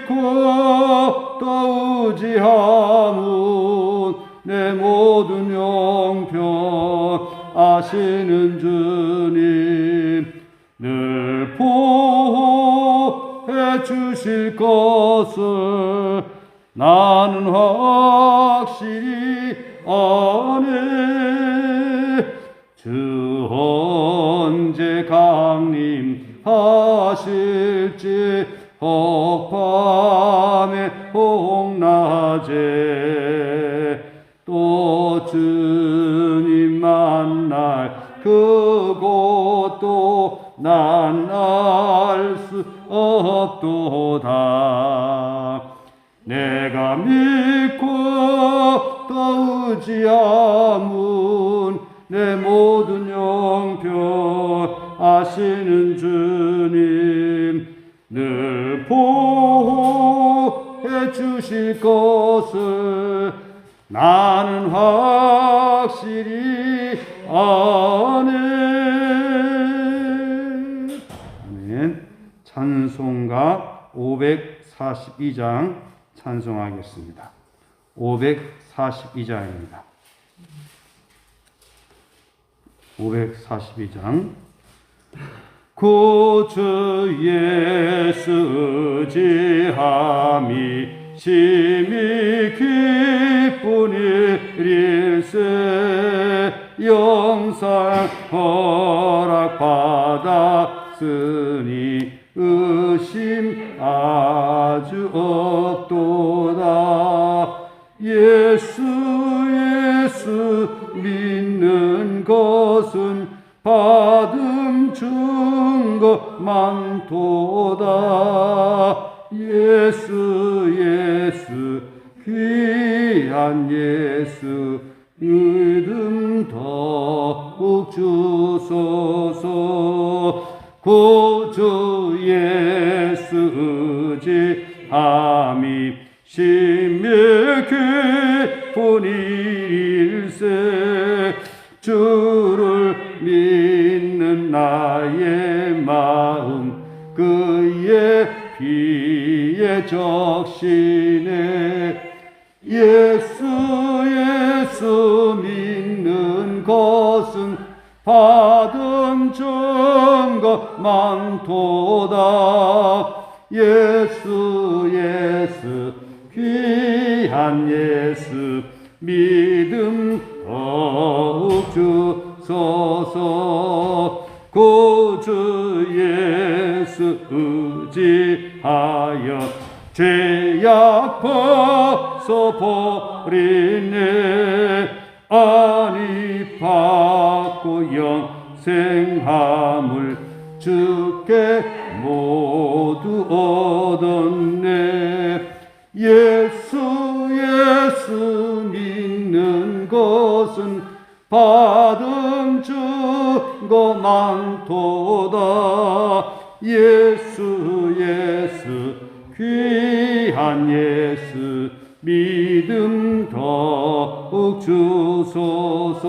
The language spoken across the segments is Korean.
믿고 또 의지함은 내 모든 형편 아시는 주님 늘 보호해 주실 것을 나는 확실히 아네. 주 언제 강림하실지 혹밤에 혹낮에 또 주님 만날 그곳도 난 알 수 없도다. 내가 믿고 또 의지함은 내 모든 형편 아시는 주님 늘 보호해 주실 것을 나는 확실히 아네. 아멘. 찬송가 542장 찬송하겠습니다. 542장입니다. 542장. 구주 예수 의지함이 심히 기쁜 일일세. 영상 허락받았으니 의심 아주 없도다. 예수 믿는 것은 받음 증거 많도다. 예수 귀한 예수 믿음 더욱 주소서. 구주 예수 의지함이 심히 기쁜 일일세. 주를 믿는 나의 마음 그의 피에 적시네. 예수 믿는 것은 받은 증거 많도다. 예수 귀한 예수 믿음 더욱 주소서. 구주 예수 의지하여 죄악 벗어버리네. 안위 받고 영생함을 주께 모두 얻었네. 예수 믿는 것은 받은 증거 많도다. 예수 귀한 예수 믿음 더욱 주소서.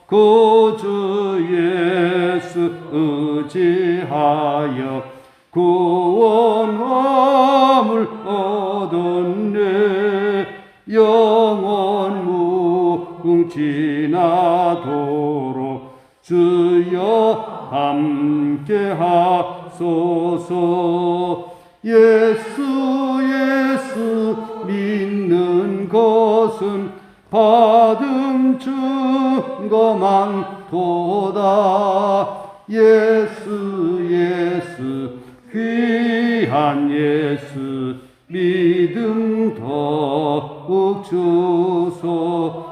구주 예수 의지하여 구원함을 얻었네. 영원 무궁지나도록 주여 함께 하소서. 예수 믿는 것은 받음 증거 많도다. 예수 귀한 예수 믿음 더욱 주소서.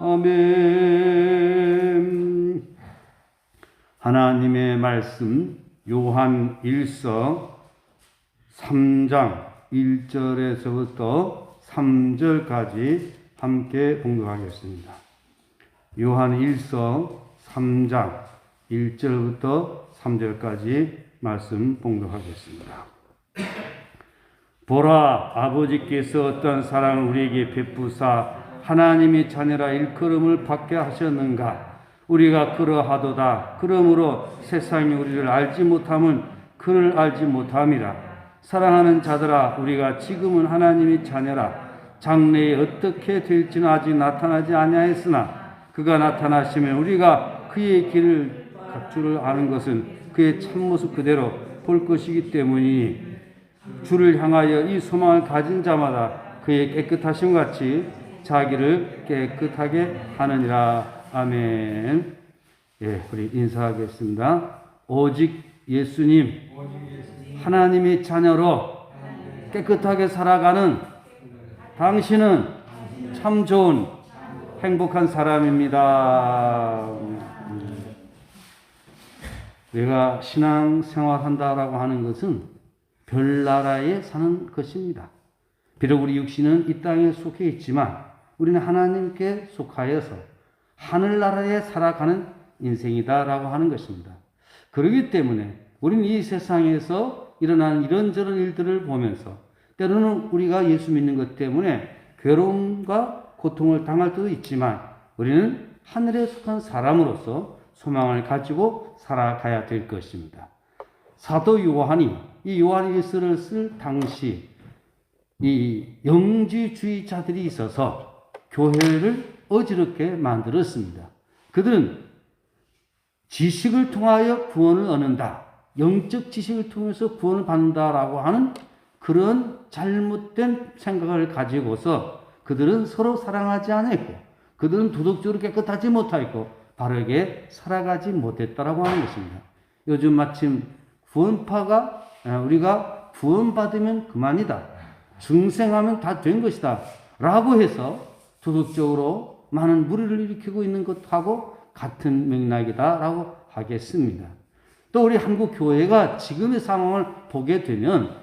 아멘. 하나님의 말씀 요한 1서 3장 1절에서부터 3절까지 함께 봉독하겠습니다. 요한 1서 3장 1절부터 3절까지 말씀 봉독하겠습니다. 보라, 아버지께서 어떤 사랑을 우리에게 베푸사 하나님의 자녀라 일컬음을 받게 하셨는가. 우리가 그러하도다. 그러므로 세상이 우리를 알지 못함은 그를 알지 못함이라. 사랑하는 자들아, 우리가 지금은 하나님의 자녀라. 장래에 어떻게 될지는 아직 나타나지 아니하였으나 그가 나타나시면 우리가 그의 길을 갈 줄을 아는 것은 그의 참모습 그대로 볼 것이기 때문이니 주를 향하여 이 소망을 가진 자마다 그의 깨끗하심 같이 자기를 깨끗하게 하느니라. 아멘. 예, 우리 인사하겠습니다. 오직 예수님, 하나님의 자녀로 깨끗하게 살아가는 당신은 참 좋은 행복한 사람입니다. 내가 신앙생활 한다라고 하는 것은 별나라에 사는 것입니다. 비록 우리 육신은 이 땅에 속해 있지만 우리는 하나님께 속하여서 하늘나라에 살아가는 인생이다라고 하는 것입니다. 그렇기 때문에 우리는 이 세상에서 일어나는 이런저런 일들을 보면서 때로는 우리가 예수 믿는 것 때문에 괴로움과 고통을 당할 때도 있지만 우리는 하늘에 속한 사람으로서 소망을 가지고 살아가야 될 것입니다. 사도 요한이 이 요한일서를 쓸 당시 이 영지주의자들이 있어서 교회를 어지럽게 만들었습니다. 그들은 지식을 통하여 구원을 얻는다. 영적 지식을 통해서 구원을 받는다라고 하는 그런 잘못된 생각을 가지고서 그들은 서로 사랑하지 않았고 그들은 도덕적으로 깨끗하지 못하였고 바르게 살아가지 못했다라고 하는 것입니다. 요즘 마침 구원파가 우리가 구원받으면 그만이다. 중생하면 다 된 것이다. 라고 해서 도덕적으로 많은 무리를 일으키고 있는 것하고 같은 맥락이다라고 하겠습니다. 또 우리 한국 교회가 지금의 상황을 보게 되면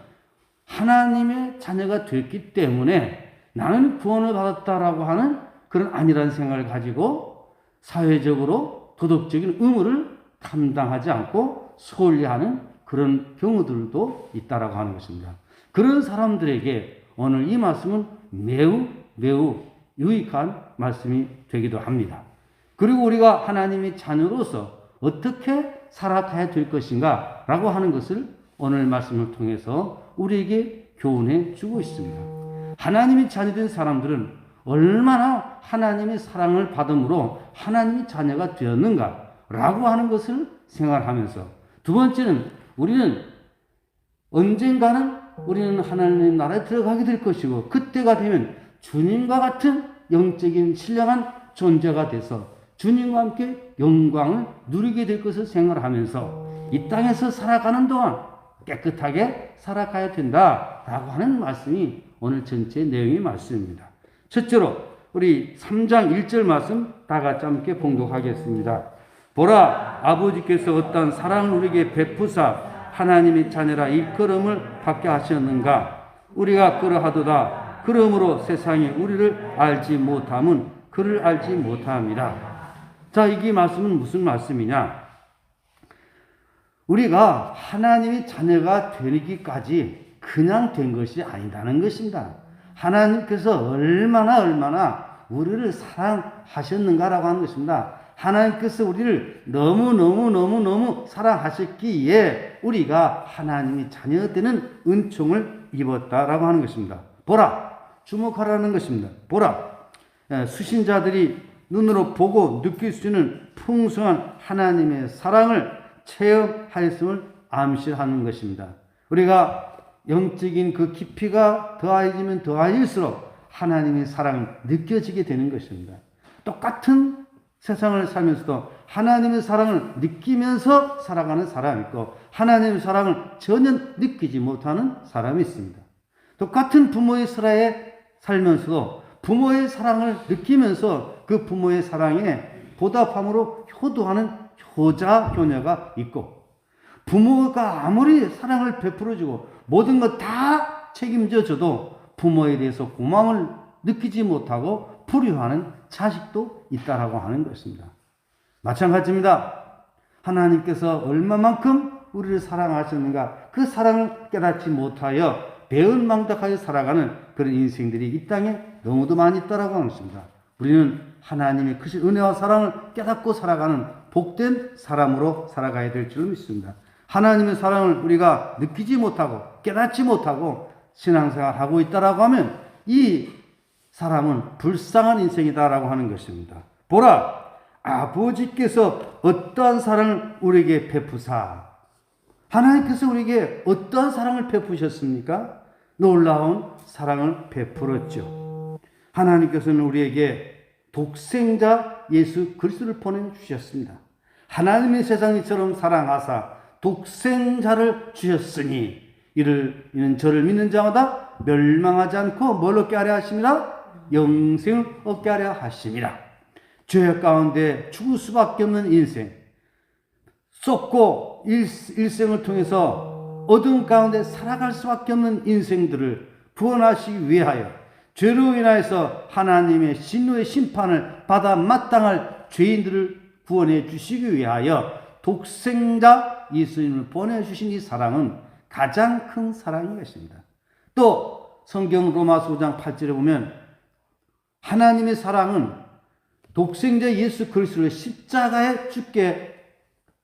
하나님의 자녀가 됐기 때문에 나는 구원을 받았다라고 하는 그런 아니라는 생각을 가지고 사회적으로 도덕적인 의무를 감당하지 않고 소홀히하는 그런 경우들도 있다라고 하는 것입니다. 그런 사람들에게 오늘 이 말씀은 매우 유익한 말씀이 되기도 합니다. 그리고 우리가 하나님의 자녀로서 어떻게 살아가야 될 것인가 라고 하는 것을 오늘 말씀을 통해서 우리에게 교훈해 주고 있습니다. 하나님의 자녀된 사람들은 얼마나 하나님의 사랑을 받음으로 하나님의 자녀가 되었는가 라고 하는 것을 생각하면서 두 번째는 우리는 언젠가는 우리는 하나님의 나라에 들어가게 될 것이고 그때가 되면 주님과 같은 영적인 신령한 존재가 돼서 주님과 함께 영광을 누리게 될 것을 생각하면서 이 땅에서 살아가는 동안 깨끗하게 살아가야 된다라고 하는 말씀이 오늘 전체 내용의 말씀입니다. 첫째로 우리 3장 1절 말씀 다 같이 함께 봉독하겠습니다. 보라, 아버지께서 어떠한 사랑을 우리에게 베푸사 하나님의 자녀라 일컬음을 받게 하셨는가. 우리가 그러하도다. 그러므로 세상이 우리를 알지 못함은 그를 알지 못함이라. 자, 이게 말씀은 무슨 말씀이냐? 우리가 하나님의 자녀가 되기까지 그냥 된 것이 아니다는 것입니다. 하나님께서 얼마나 우리를 사랑하셨는가라고 하는 것입니다. 하나님께서 우리를 너무 사랑하셨기에 우리가 하나님의 자녀 되는 은총을 입었다라고 하는 것입니다. 보라, 주목하라는 것입니다. 보라, 수신자들이 눈으로 보고 느낄 수 있는 풍성한 하나님의 사랑을 체험하였음을 암시하는 것입니다. 우리가 영적인 그 깊이가 더해지면 더해질수록 하나님의 사랑이 느껴지게 되는 것입니다. 똑같은 세상을 살면서도 하나님의 사랑을 느끼면서 살아가는 사람이 있고 하나님의 사랑을 전혀 느끼지 못하는 사람이 있습니다. 똑같은 부모의 사랑에 살면서도 부모의 사랑을 느끼면서 그 부모의 사랑에 보답함으로 효도하는 효자, 효녀가 있고 부모가 아무리 사랑을 베풀어주고 모든 것 다 책임져줘도 부모에 대해서 고마움을 느끼지 못하고 불효하는 자식도 있다라고 하는 것입니다. 마찬가지입니다. 하나님께서 얼마만큼 우리를 사랑하셨는가 그 사랑을 깨닫지 못하여 배은망덕하여 살아가는 그런 인생들이 이 땅에 너무도 많이 있다라고 하는 것입니다. 우리는 하나님의 크신 은혜와 사랑을 깨닫고 살아가는 복된 사람으로 살아가야 될 줄 믿습니다. 하나님의 사랑을 우리가 느끼지 못하고 깨닫지 못하고 신앙생활하고 있다라고 하면 이 사람은 불쌍한 인생이다라고 하는 것입니다. 보라, 아버지께서 어떠한 사랑을 우리에게 베푸사. 하나님께서 우리에게 어떠한 사랑을 베푸셨습니까? 놀라운 사랑을 베풀었죠. 하나님께서는 우리에게 독생자 예수 그리스도를 보내주셨습니다. 하나님의 세상이처럼 사랑하사 독생자를 주셨으니 이는 저를 믿는 자마다 멸망하지 않고 뭘 얻게 하려 하심이라? 영생을 얻게 하려 하심이라. 죄 가운데 죽을 수밖에 없는 인생, 썩고 일생을 통해서 어둠 가운데 살아갈 수밖에 없는 인생들을 구원하시기 위하여 죄로 인하여서 하나님의 진노의 심판을 받아 마땅할 죄인들을 구원해 주시기 위하여 독생자 예수님을 보내주신 이 사랑은 가장 큰 사랑인 것입니다. 또 성경 로마서 5장 8절에 보면 하나님의 사랑은 독생자 예수 그리스도를 십자가에 죽게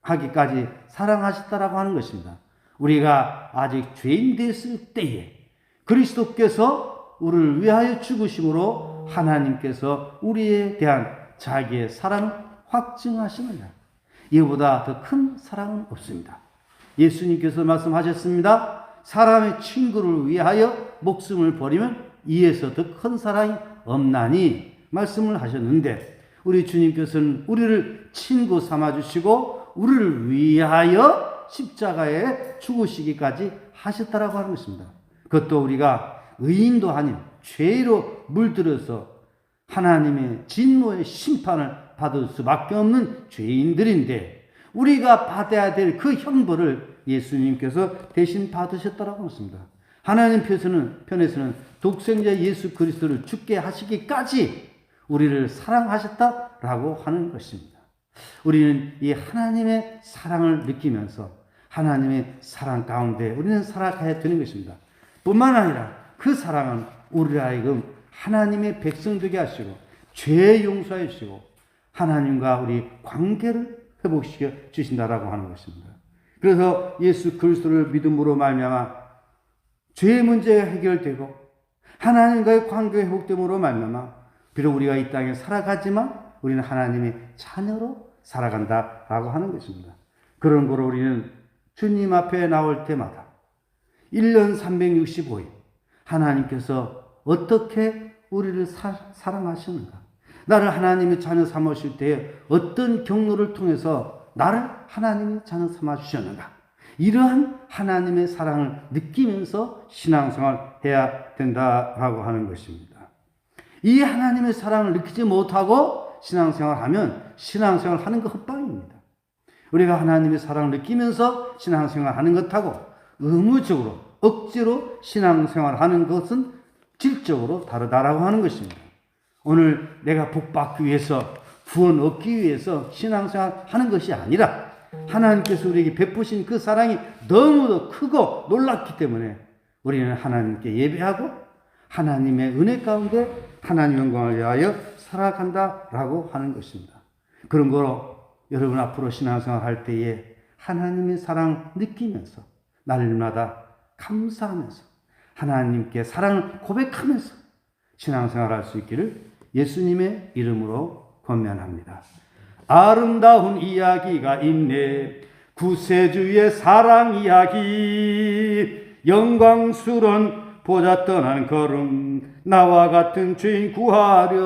하기까지 사랑하셨다라고 하는 것입니다. 우리가 아직 죄인 됐을 때에 그리스도께서 우리를 위하여 죽으심으로 하나님께서 우리에 대한 자기의 사랑을 확증하십니다. 이보다 더 큰 사랑은 없습니다. 예수님께서 말씀하셨습니다. 사람의 친구를 위하여 목숨을 버리면 이에서 더 큰 사랑이 없나니 말씀을 하셨는데 우리 주님께서는 우리를 친구 삼아주시고 우리를 위하여 십자가에 죽으시기까지 하셨다라고 하는 것입니다. 그것도 우리가 의인도 아닌 죄로 물들어서 하나님의 진노의 심판을 받을 수밖에 없는 죄인들인데 우리가 받아야 될 그 형벌을 예수님께서 대신 받으셨다라고 했습니다. 하나님 편에서는 독생자 예수 그리스도를 죽게 하시기까지 우리를 사랑하셨다라고 하는 것입니다. 우리는 이 하나님의 사랑을 느끼면서 하나님의 사랑 가운데 우리는 살아가야 되는 것입니다. 뿐만 아니라 그 사랑은 우리 하여금 하나님의 백성 되게 하시고 죄 용서해 주시고 하나님과 우리 관계를 회복시켜 주신다라고 하는 것입니다. 그래서 예수 그리스도를 믿음으로 말미암아 죄의 문제가 해결되고 하나님과의 관계 회복됨으로 말미암아 비록 우리가 이 땅에 살아가지만 우리는 하나님의 자녀로 살아간다라고 하는 것입니다. 그런 거로 우리는 주님 앞에 나올 때마다 1년 365일 하나님께서 어떻게 우리를 사랑하시는가, 나를 하나님의 자녀 삼으실 때에 어떤 경로를 통해서 나를 하나님의 자녀 삼아 주셨는가, 이러한 하나님의 사랑을 느끼면서 신앙생활 해야 된다라고 하는 것입니다. 이 하나님의 사랑을 느끼지 못하고 신앙생활하면 신앙생활 하는 거 헛방입니다. 우리가 하나님의 사랑을 느끼면서 신앙생활 하는 것하고 의무적으로 억지로 신앙생활 하는 것은 질적으로 다르다라고 하는 것입니다. 오늘 내가 복받기 위해서 구원 얻기 위해서 신앙생활 하는 것이 아니라 하나님께서 우리에게 베푸신 그 사랑이 너무도 크고 놀랍기 때문에 우리는 하나님께 예배하고 하나님의 은혜 가운데 하나님 영광을 위하여 살아간다라고 하는 것입니다. 그런 거로 여러분 앞으로 신앙생활 할 때에 하나님의 사랑 느끼면서 날마다 감사하면서 하나님께 사랑을 고백하면서 신앙생활 할 수 있기를 예수님의 이름으로 권면합니다. 아름다운 이야기가 있네. 구세주의 사랑 이야기. 영광스러운 보좌 떠난 걸음. 나와 같은 죄인 구하려.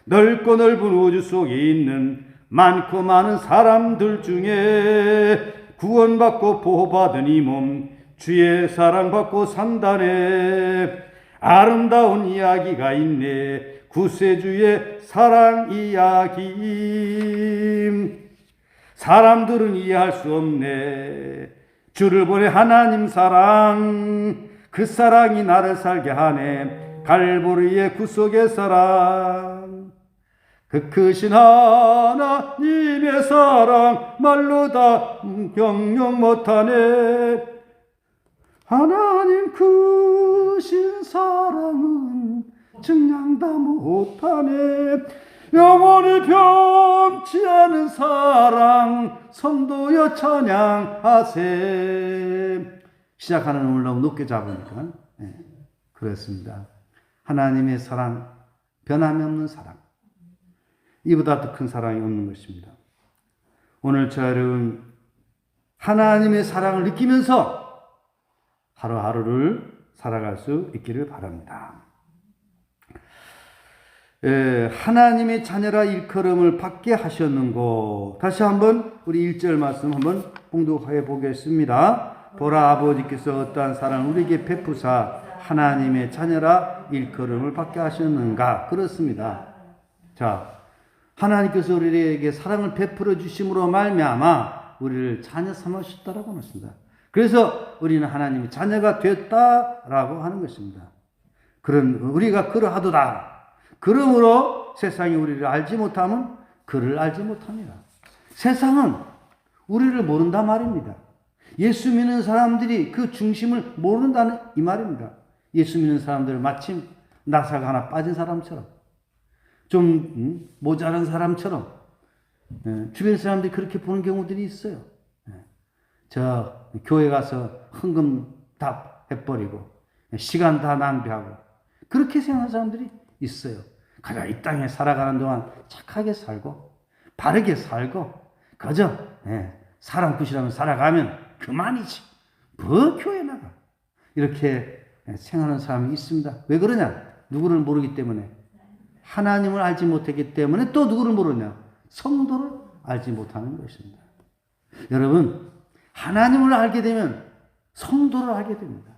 넓고 넓은 우주 속에 있는 많고 많은 사람들 중에 구원받고 보호받은 이 몸 주의 사랑받고 산다네. 아름다운 이야기가 있네. 구세주의 사랑 이야기. 사람들은 이해할 수 없네. 주를 보내 하나님 사랑. 그 사랑이 나를 살게 하네. 갈보리의 구속의 사랑. 그 크신 하나님의 사랑 말로 다 경영 못하네. 하나님 크신 사랑은 증량다 못하네. 영원히 변치 않은 사랑 성도여 찬양하세. 시작하는 음을 너무 높게 잡으니까 그렇습니다. 하나님의 사랑, 변함이 없는 사랑, 이보다 더 큰 사랑이 없는 것입니다. 오늘 저 여러분 하나님의 사랑을 느끼면서 하루하루를 살아갈 수 있기를 바랍니다. 하나님의 자녀라 일컬음을 받게 하셨는고. 다시 한번 우리 1절 말씀 한번 봉독해 보겠습니다. 보라, 아버지께서 어떠한 사랑을 우리에게 베푸사 하나님의 자녀라 일컬음을 받게 하셨는가. 그렇습니다. 자, 하나님께서 우리에게 사랑을 베풀어 주심으로 말미암아 우리를 자녀 삼으셨다라고 하십니다. 그래서 우리는 하나님의 자녀가 됐다라고 하는 것입니다. 그런 우리가 그러하도다. 그러므로 세상이 우리를 알지 못하면 그를 알지 못합니다. 세상은 우리를 모른다 말입니다. 예수 믿는 사람들이 그 중심을 모른다는 이 말입니다. 예수 믿는 사람들 마침 나사가 하나 빠진 사람처럼, 좀 모자란 사람처럼 주변 사람들이 그렇게 보는 경우들이 있어요. 저 교회 가서 헌금 다 해버리고 시간 다 낭비하고 그렇게 생각하는 사람들이 있어요. 그저 이 땅에 살아가는 동안 착하게 살고 바르게 살고 그저 사람 굿이라면 살아가면 그만이지. 뭐 교회 나가. 이렇게 생각하는 사람이 있습니다. 왜 그러냐? 누구를 모르기 때문에. 하나님을 알지 못했기 때문에. 또 누구를 모르냐? 성도를 알지 못하는 것입니다. 여러분, 하나님을 알게 되면 성도를 알게 됩니다.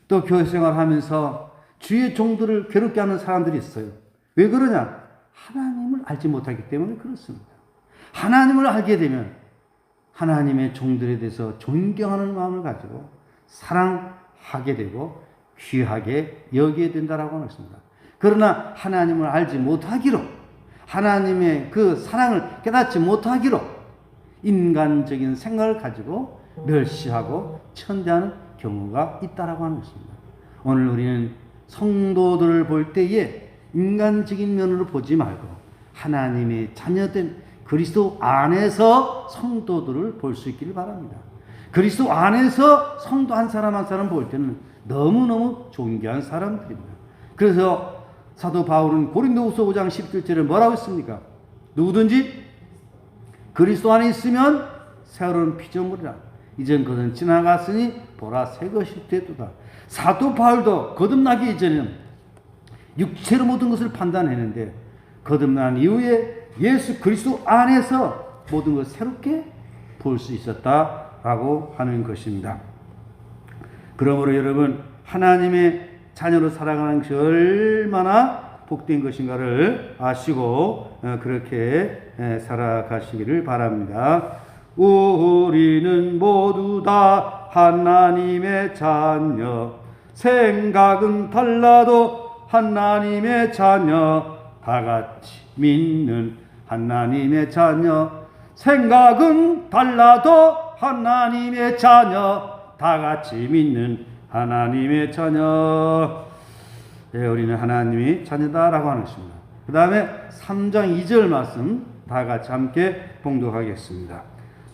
또 교회 생활하면서 주의 종들을 괴롭게 하는 사람들이 있어요. 왜 그러냐? 하나님을 알지 못하기 때문에 그렇습니다. 하나님을 알게 되면 하나님의 종들에 대해서 존경하는 마음을 가지고 사랑하게 되고 귀하게 여기게 된다라고 하는 것입니다. 그러나 하나님을 알지 못하기로, 하나님의 그 사랑을 깨닫지 못하기로 인간적인 생각을 가지고 멸시하고 천대하는 경우가 있다라고 하는 것입니다. 오늘 우리는 성도들을 볼 때에 인간적인 면으로 보지 말고 하나님의 자녀된 그리스도 안에서 성도들을 볼 수 있기를 바랍니다. 그리스도 안에서 성도 한 사람 한 사람 볼 때는 너무너무 존귀한 사람들입니다. 그래서 사도 바울은 고린도후서 5장 17절에 뭐라고 했습니까? 누구든지 그리스도 안에 있으면 새로운 피조물이라. 이전 것은 지나갔으니 보라 새 것이 되도다. 사도 바울도 거듭나기 이전에는 육체로 모든 것을 판단했는데 거듭난 이후에 예수 그리스도 안에서 모든 것을 새롭게 볼 수 있었다라고 하는 것입니다. 그러므로 여러분, 하나님의 자녀로 살아가는 것이 얼마나 복된 것인가를 아시고 그렇게 살아가시기를 바랍니다. 우리는 모두 다 하나님의 자녀, 생각은 달라도 하나님의 자녀, 다 같이 믿는 하나님의 자녀, 생각은 달라도 하나님의 자녀, 다 같이 믿는 하나님의 자녀. 우리는 하나님의 자녀다라고 하는 것입니다. 그 다음에 3장 2절 말씀 다 같이 함께 봉독하겠습니다.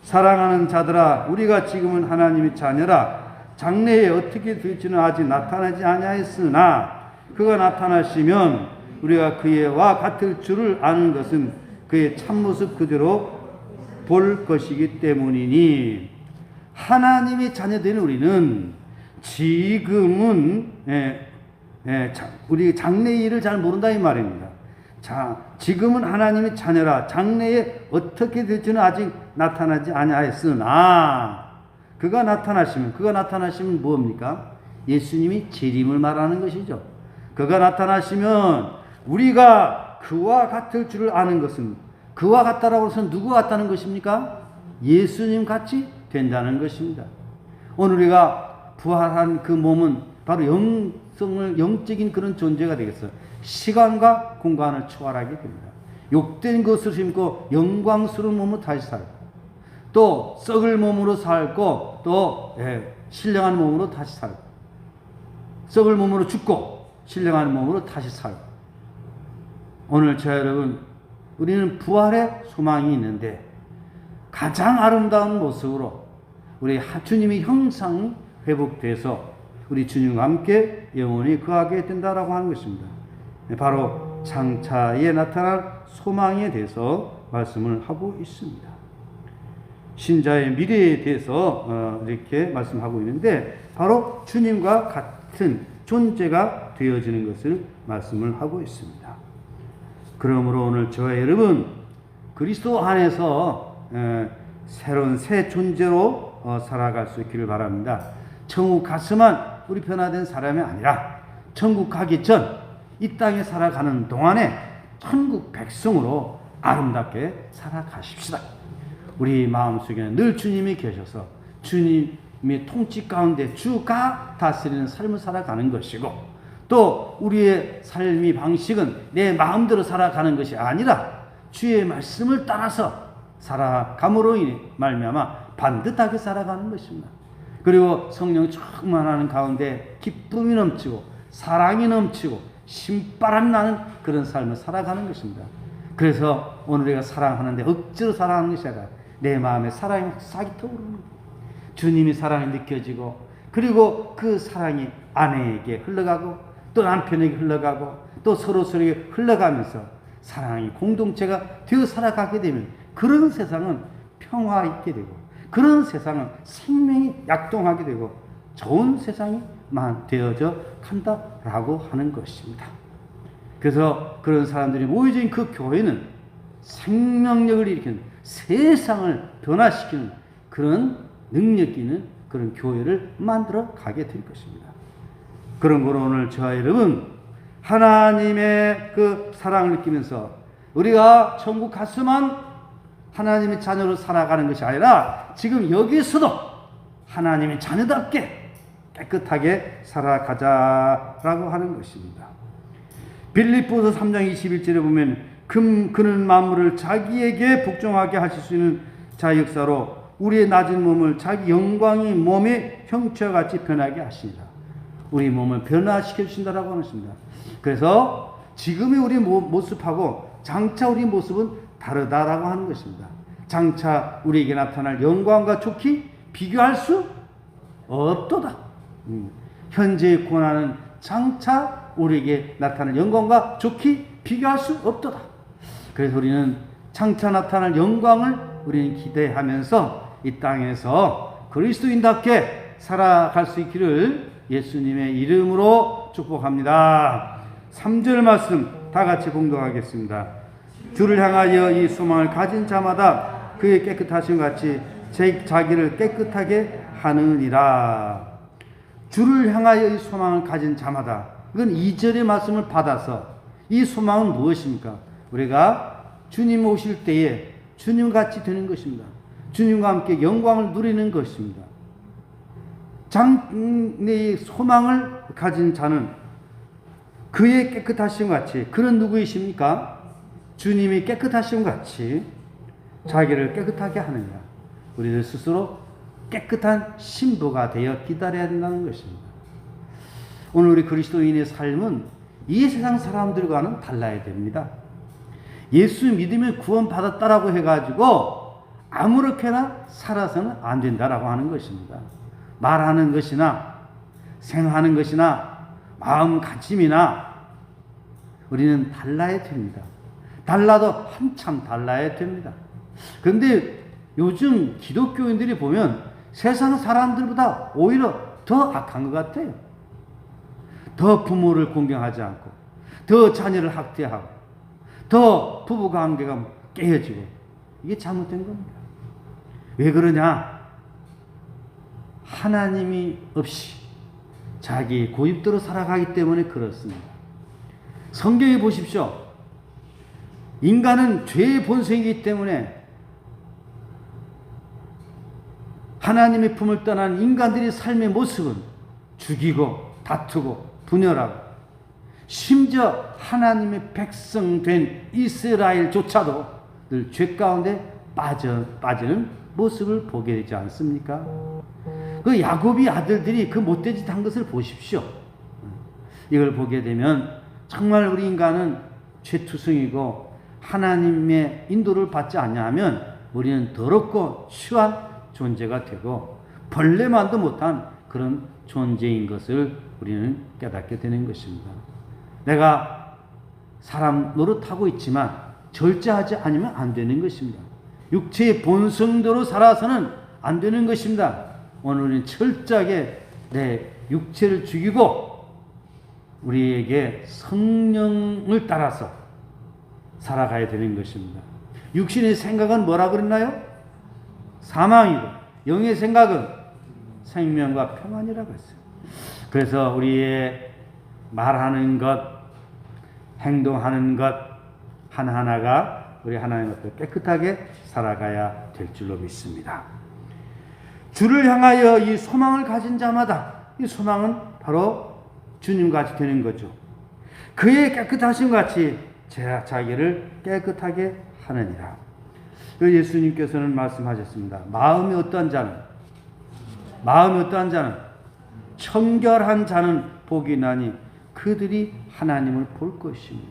사랑하는 자들아, 우리가 지금은 하나님의 자녀라. 장래에 어떻게 될지는 아직 나타나지 아니하였으나 그가 나타나시면 우리가 그와 같을 줄을 아는 것은 그의 참모습 그대로 볼 것이기 때문이니. 하나님의 자녀된 우리는 지금은 우리 장래의 일을 잘 모른다 이 말입니다. 자, 지금은 하나님의 자녀라. 장래에 어떻게 될지는 아직 나타나지 아니하였으나 그가 나타나시면 뭡니까? 예수님이 재림을 말하는 것이죠. 그가 나타나시면 우리가 그와 같을 줄을 아는 것은, 그와 같다라고 해서 누구 같다는 것입니까? 예수님 같이 된다는 것입니다. 오늘 우리가 부활한 그 몸은 바로 영적인 그런 존재가 되겠어요. 시간과 공간을 초월하게 됩니다. 욕된 것을 심고 영광스러운 몸으로 다시 살고, 또 썩을 몸으로 살고, 또 신령한 몸으로 다시 살고, 썩을 몸으로 죽고 신령한 몸으로 다시 살고, 오늘 저 여러분, 우리는 부활의 소망이 있는데 가장 아름다운 모습으로 우리 주님의 형상이 회복돼서 우리 주님과 함께 영원히 거하게 된다라고 하는 것입니다. 바로 장차에 나타날 소망에 대해서 말씀을 하고 있습니다. 신자의 미래에 대해서 이렇게 말씀하고 있는데 바로 주님과 같은 존재가 되어지는 것을 말씀을 하고 있습니다. 그러므로 오늘 저와 여러분 그리스도 안에서 새로운 새 존재로 살아갈 수 있기를 바랍니다. 천국 갔으면 우리 변화된 사람이 아니라 천국 가기 전 이 땅에 살아가는 동안에 천국 백성으로 아름답게 살아가십시다. 우리 마음속에는 늘 주님이 계셔서 주님의 통치 가운데 주가 다스리는 삶을 살아가는 것이고, 또 우리의 삶의 방식은 내 마음대로 살아가는 것이 아니라 주의 말씀을 따라서 살아감으로 말미암아 반듯하게 살아가는 것입니다. 그리고 성령 충만하는 가운데 기쁨이 넘치고 사랑이 넘치고 신바람 나는 그런 삶을 살아가는 것입니다. 그래서 오늘 우리가 사랑하는데 억지로 사랑하는 것이 아니라 내 마음에 사랑이 싹이 터오르는 거예요. 주님이 사랑이 느껴지고, 그리고 그 사랑이 아내에게 흘러가고 또 남편에게 흘러가고 또 서로에게 흘러가면서 사랑이 공동체가 되어 살아가게 되면 그런 세상은 평화 있게 되고, 그런 세상은 생명이 약동하게 되고 좋은 세상이 되어져 간다라고 하는 것입니다. 그래서 그런 사람들이 모여진 그 교회는 생명력을 일으키는, 세상을 변화시키는 그런 능력 있는 그런 교회를 만들어 가게 될 것입니다. 그런 거로 오늘 저와 여러분 하나님의 그 사랑을 느끼면서 우리가 천국 갔으면 하나님의 자녀로 살아가는 것이 아니라 지금 여기서도 하나님의 자녀답게 깨끗하게 살아가자라고 하는 것입니다. 빌립보서 3장 21절에 보면 그는 만물을 자기에게 복종하게 하실 수 있는 자의 역사로 우리의 낮은 몸을 자기 영광의 몸의 형체와 같이 변하게 하시니라. 우리 몸을 변화시켜 주신다라고 하는 것입니다. 그래서 지금의 우리 모습하고 장차 우리 모습은 다르다라고 하는 것입니다. 장차 우리에게 나타날 영광과 좋기 비교할 수 없도다. 현재의 고난은 장차 우리에게 나타날 영광과 좋기 비교할 수 없도다. 그래서 우리는 장차 나타날 영광을 우리는 기대하면서 이 땅에서 그리스도인답게 살아갈 수 있기를 예수님의 이름으로 축복합니다. 3절 말씀 다 같이 봉독하겠습니다. 주를 향하여 이 소망을 가진 자마다 그의 깨끗하심 같이 자기를 깨끗하게 하느니라. 주를 향하여 이 소망을 가진 자마다, 이건 2절의 말씀을 받아서 이 소망은 무엇입니까? 우리가 주님 오실 때에 주님같이 되는 것입니다. 주님과 함께 영광을 누리는 것입니다. 장래의 소망을 가진 자는 그의 깨끗하심 같이, 그는 누구이십니까? 주님이 깨끗하심 같이 자기를 깨끗하게 하느냐. 우리들 스스로 깨끗한 신부가 되어 기다려야 된다는 것입니다. 오늘 우리 그리스도인의 삶은 이 세상 사람들과는 달라야 됩니다. 예수 믿으면 구원받았다라고 해가지고 아무렇게나 살아서는 안 된다라고 하는 것입니다. 말하는 것이나 생하는 것이나 마음가짐이나 우리는 달라야 됩니다. 달라도 한참 달라야 됩니다. 그런데 요즘 기독교인들이 보면 세상 사람들보다 오히려 더 악한 것 같아요. 더 부모를 공경하지 않고, 더 자녀를 학대하고, 더 부부관계가 깨어지고, 이게 잘못된 겁니다. 왜 그러냐? 하나님이 없이 자기 고집대로 살아가기 때문에 그렇습니다. 성경에 보십시오. 인간은 죄의 본성이기 때문에 하나님의 품을 떠난 인간들의 삶의 모습은 죽이고 다투고 분열하고, 심지어 하나님의 백성 된 이스라엘조차도 늘 죄 가운데 빠지는 모습을 보게 되지 않습니까? 그 야곱의 아들들이 그 못된 짓 한 것을 보십시오. 이걸 보게 되면 정말 우리 인간은 죄투성이고 하나님의 인도를 받지 않냐면 우리는 더럽고 추한 존재가 되고 벌레만도 못한 그런 존재인 것을 우리는 깨닫게 되는 것입니다. 내가 사람 노릇하고 있지만 절제하지 않으면 안 되는 것입니다. 육체의 본성대로 살아서는 안 되는 것입니다. 오늘은 철저하게 내 육체를 죽이고 우리에게 성령을 따라서 살아가야 되는 것입니다. 육신의 생각은 뭐라 그랬나요? 사망이고 영의 생각은 생명과 평안이라고 했어요. 그래서 우리의 말하는 것, 행동하는 것 하나하나가 우리 하나님 앞에 깨끗하게 살아가야 될 줄로 믿습니다. 주를 향하여 이 소망을 가진 자마다 이 소망은 바로 주님같이 되는 거죠. 그의 깨끗하심 같이 자기를 깨끗하게 하느니라. 예수님께서는 말씀하셨습니다. 마음이 어떠한 자는 청결한 자는 복이 나니 그들이 하나님을 볼 것이며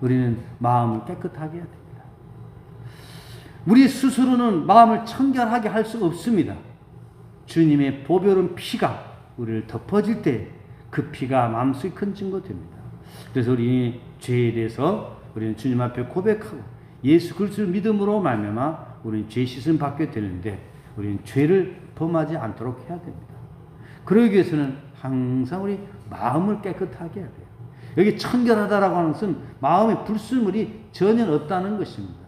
우리는 마음을 깨끗하게 해야 됩니다. 우리 스스로는 마음을 청결하게 할 수가 없습니다. 주님의 보배로운 피가 우리를 덮어질 때 그 피가 마음속에 큰 증거 됩니다. 그래서 우리 죄에 대해서 우리는 주님 앞에 고백하고 예수 그리스도를 믿음으로 말미암아 우리는 죄 씻음 받게 되는데 우리는 죄를 범하지 않도록 해야 됩니다. 그러기 위해서는 항상 우리 마음을 깨끗하게 해야 돼요. 여기 청결하다라고 하는 것은 마음에 불순물이 전혀 없다는 것입니다.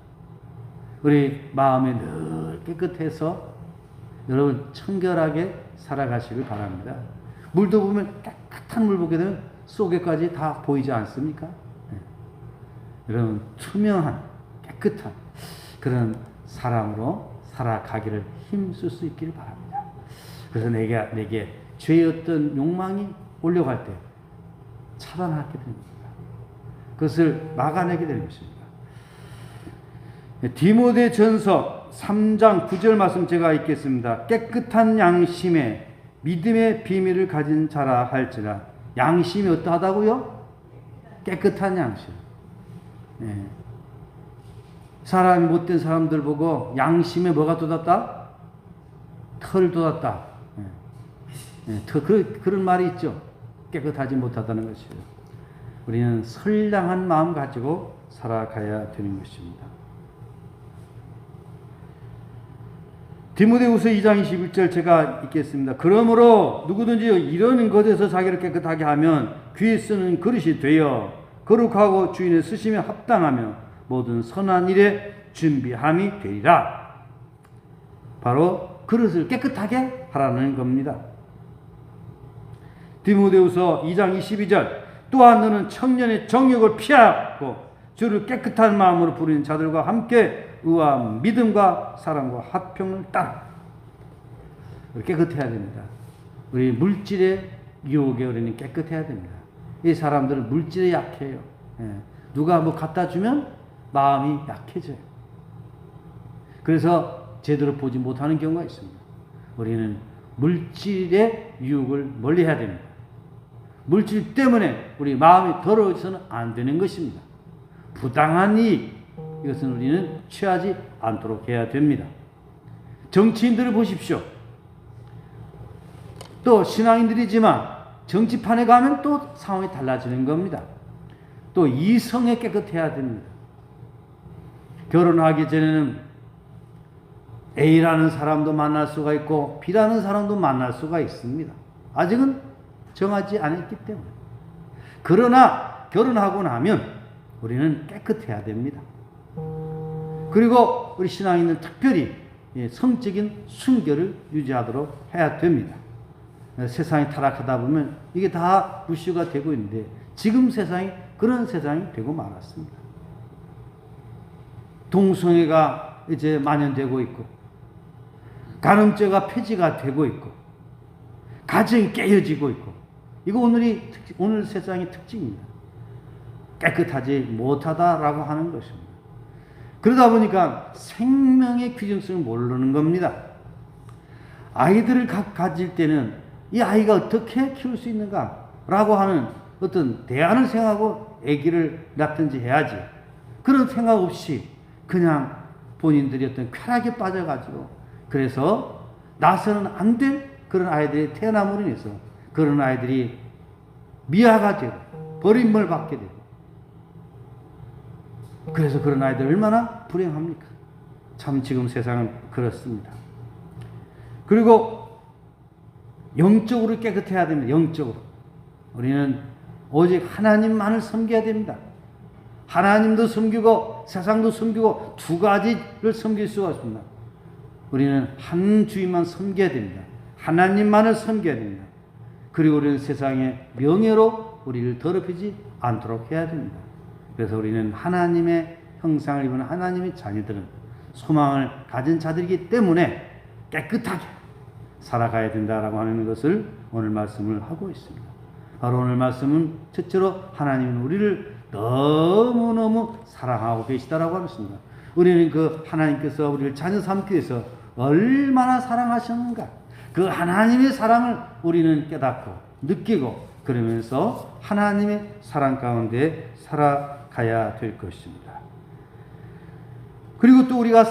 우리 마음이 늘 깨끗해서 여러분 청결하게 살아가시길 바랍니다. 물도 보면 깨끗한 물 보게 되면 속에까지 다 보이지 않습니까? 네. 여러분 투명한 깨끗한 그런 사람으로 살아가기를 힘쓸 수 있기를 바랍니다. 그래서 내게 죄의 어떤 욕망이 올려갈 때 차단하게 됩니다. 그것을 막아내게 되는 것입니다. 디모데전서 3장 9절 말씀 제가 읽겠습니다. 깨끗한 양심에 믿음의 비밀을 가진 자라 할지라. 양심이 어떠하다고요? 깨끗한 양심. 네. 사람이 못된 사람들 보고 양심에 뭐가 돋았다? 털 돋았다. 네. 그런 말이 있죠. 깨끗하지 못하다는 것이에요. 우리는 선량한 마음 가지고 살아가야 되는 것입니다. 디모데후서 2장 21절 제가 읽겠습니다. 그러므로 누구든지 이런 것에서 자기를 깨끗하게 하면 귀에 쓰는 그릇이 되어 거룩하고 주인의 쓰심에 합당하며 모든 선한 일에 준비함이 되리라. 바로 그릇을 깨끗하게 하라는 겁니다. 디모데후서 2장 22절 또한 너는 청년의 정욕을 피하고 주를 깨끗한 마음으로 부르는 자들과 함께 의와 믿음과 사랑과 화평을 따라 깨끗해야 됩니다. 우리 물질의 유혹에 우리는 깨끗해야 됩니다. 이 사람들은 물질에 약해요. 누가 뭐 갖다 주면 마음이 약해져요. 그래서 제대로 보지 못하는 경우가 있습니다. 우리는 물질의 유혹을 멀리해야 됩니다. 물질 때문에 우리 마음이 더러워져서는 안 되는 것입니다. 부당한 이익, 이것은 우리는 취하지 않도록 해야 됩니다. 정치인들을 보십시오. 또 신앙인들이지만 정치판에 가면 또 상황이 달라지는 겁니다. 또 이성에 깨끗해야 됩니다. 결혼하기 전에는 A라는 사람도 만날 수가 있고 B라는 사람도 만날 수가 있습니다. 아직은 정하지 않았기 때문에. 그러나 결혼하고 나면 우리는 깨끗해야 됩니다. 그리고 우리 신앙인은 특별히 성적인 순결을 유지하도록 해야 됩니다. 세상이 타락하다 보면 이게 다 무시가 되고 있는데 지금 세상이 그런 세상이 되고 말았습니다. 동성애가 이제 만연되고 있고 간음죄가 폐지가 되고 있고 가정이 깨어지고 있고 이거 오늘 세상의 특징입니다. 깨끗하지 못하다라고 하는 것입니다. 그러다 보니까 생명의 귀중성을 모르는 겁니다. 아이들을 가질 때는 이 아이가 어떻게 키울 수 있는가라고 하는 어떤 대안을 생각하고 아기를 낳든지 해야지. 그런 생각 없이 그냥 본인들이 어떤 쾌락에 빠져가지고 그래서 나서는 안 될 그런 아이들이 태어남으로 인해서 그런 아이들이 미아가 되고 버림을 받게 되고 그래서 그런 아이들 얼마나 불행합니까? 참 지금 세상은 그렇습니다. 그리고 영적으로 깨끗해야 됩니다. 영적으로. 우리는 오직 하나님만을 섬겨야 됩니다. 하나님도 섬기고 세상도 섬기고 두 가지를 섬길 수가 없습니다. 우리는 한 주인만 섬겨야 됩니다. 하나님만을 섬겨야 됩니다. 그리고 우리는 세상의 명예로 우리를 더럽히지 않도록 해야 됩니다. 그래서 우리는 하나님의 형상을 입은 하나님의 자녀들은 소망을 가진 자들이기 때문에 깨끗하게 살아가야 된다라고 하는 것을 오늘 말씀을 하고 있습니다. 바로 오늘 말씀은 첫째로 하나님은 우리를 너무너무 사랑하고 계시다라고 하는 것입니다. 우리는 그 하나님께서 우리를 자녀 삼기 위해서 얼마나 사랑하셨는가, 그 하나님의 사랑을 우리는 깨닫고 느끼고 그러면서 하나님의 사랑 가운데 살아가야 될 것입니다. 그리고 또 우리가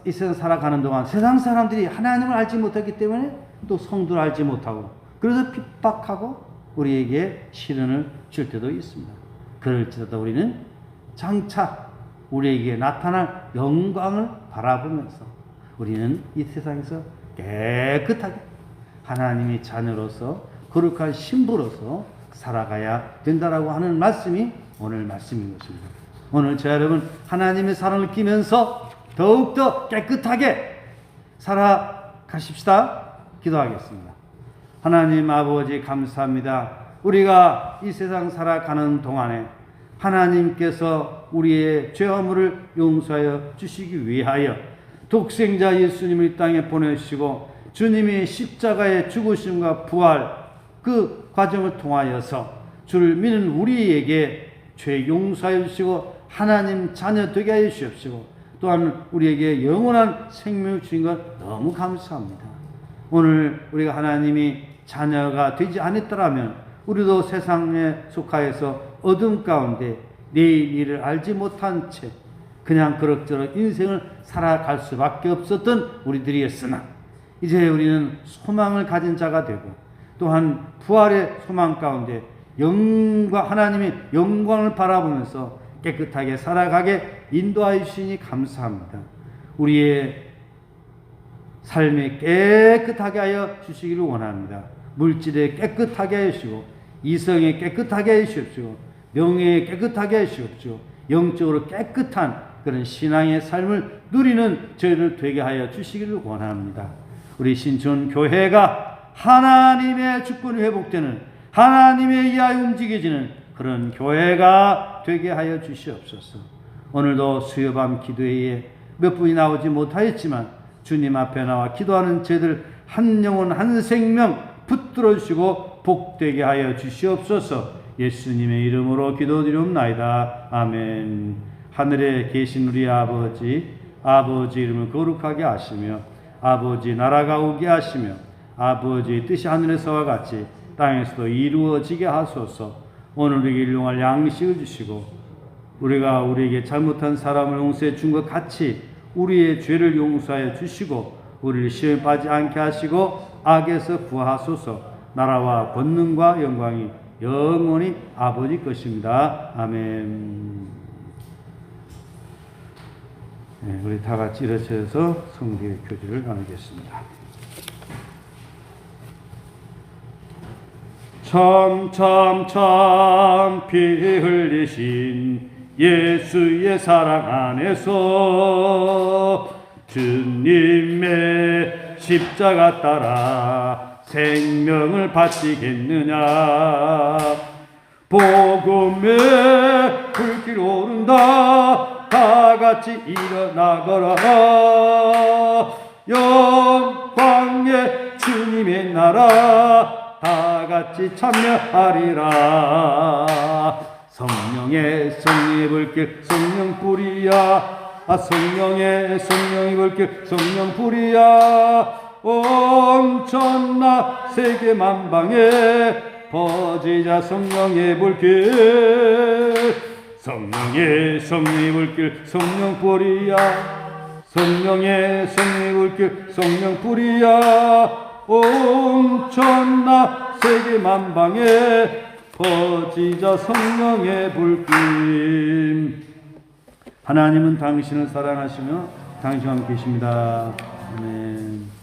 이 세상 살아가는 동안 세상 사람들이 하나님을 알지 못했기 때문에 또 성도를 알지 못하고 그래서 핍박하고 우리에게 시련을 줄 때도 있습니다. 그럴지라도 우리는 장차 우리에게 나타날 영광을 바라보면서 우리는 이 세상에서 깨끗하게 하나님의 자녀로서 거룩한 신부로서 살아가야 된다라고 하는 말씀이 오늘 말씀인 것입니다. 오늘 저 여러분 하나님의 사랑을 느끼면서 더욱더 깨끗하게 살아가십시다. 기도하겠습니다. 하나님 아버지 감사합니다. 우리가 이 세상 살아가는 동안에 하나님께서 우리의 죄 허물을 용서하여 주시기 위하여 독생자 예수님을 이 땅에 보내시고 주님이 십자가의 죽으심과 부활 그 과정을 통하여서 주를 믿는 우리에게 죄 용서하여 주시고 하나님 자녀 되게 하여 주시옵시고 또한 우리에게 영원한 생명을 주신 것 너무 감사합니다. 오늘 우리가 하나님이 자녀가 되지 않았더라면 우리도 세상에 속하여서 어둠 가운데 내일 일을 알지 못한 채 그냥 그럭저럭 인생을 살아갈 수밖에 없었던 우리들이었으나 이제 우리는 소망을 가진 자가 되고 또한 부활의 소망 가운데 하나님의 영광을 바라보면서 깨끗하게 살아가게 인도하여 주시니 감사합니다. 우리의 삶에 깨끗하게 하여 주시기를 원합니다. 물질에 깨끗하게 하여 주시고 이성에 깨끗하게 하여 주시옵시고 명예에 깨끗하게 하여 주시옵시고 영적으로 깨끗한 그런 신앙의 삶을 누리는 저희를 되게 하여 주시기를 원합니다. 우리 신촌교회가 하나님의 주권이 회복되는 하나님의 의하에 움직여지는 그런 교회가 되게 하여 주시옵소서. 오늘도 수요밤 기도회에 몇 분이 나오지 못하였지만 주님 앞에 나와 기도하는 저희들 한 영혼 한 생명 붙들어 주시고 복되게 하여 주시옵소서. 예수님의 이름으로 기도드리옵나이다. 아멘. 하늘에 계신 우리 아버지 이름을 거룩하게 하시며 아버지 나라가 오게 하시며 아버지의 뜻이 하늘에서와 같이 땅에서도 이루어지게 하소서. 오늘 우리에게 일용할 양식을 주시고 우리가 우리에게 잘못한 사람을 용서해 준 것 같이 우리의 죄를 용서하여 주시고 우리를 시험에 빠지지 않게 하시고 악에서 구하소서. 나라와 권능과 영광이 영원히 아버지 것입니다. 아멘. 네, 우리 다 같이 일어서서 성경의 교제를 나누겠습니다. 참 피 흘리신 예수의 사랑 안에서 주님의 십자가 따라 생명을 바치겠느냐. 복음의 불길 오른다 다 같이 일어나거라. 영광의 주님의 나라 다 같이 참여하리라. 성령의 불길 성령 뿌리야. 성령의 불길 성령 뿌리야. 온천나 세계 만방에 퍼지자 성령의 불길 성령의 불길 성령 불이야 성령의 불길 성령 불이야 온천나 세계 만방에 퍼지자 성령의 불길. 하나님은 당신을 사랑하시며 당신과 함께 계십니다. 아멘.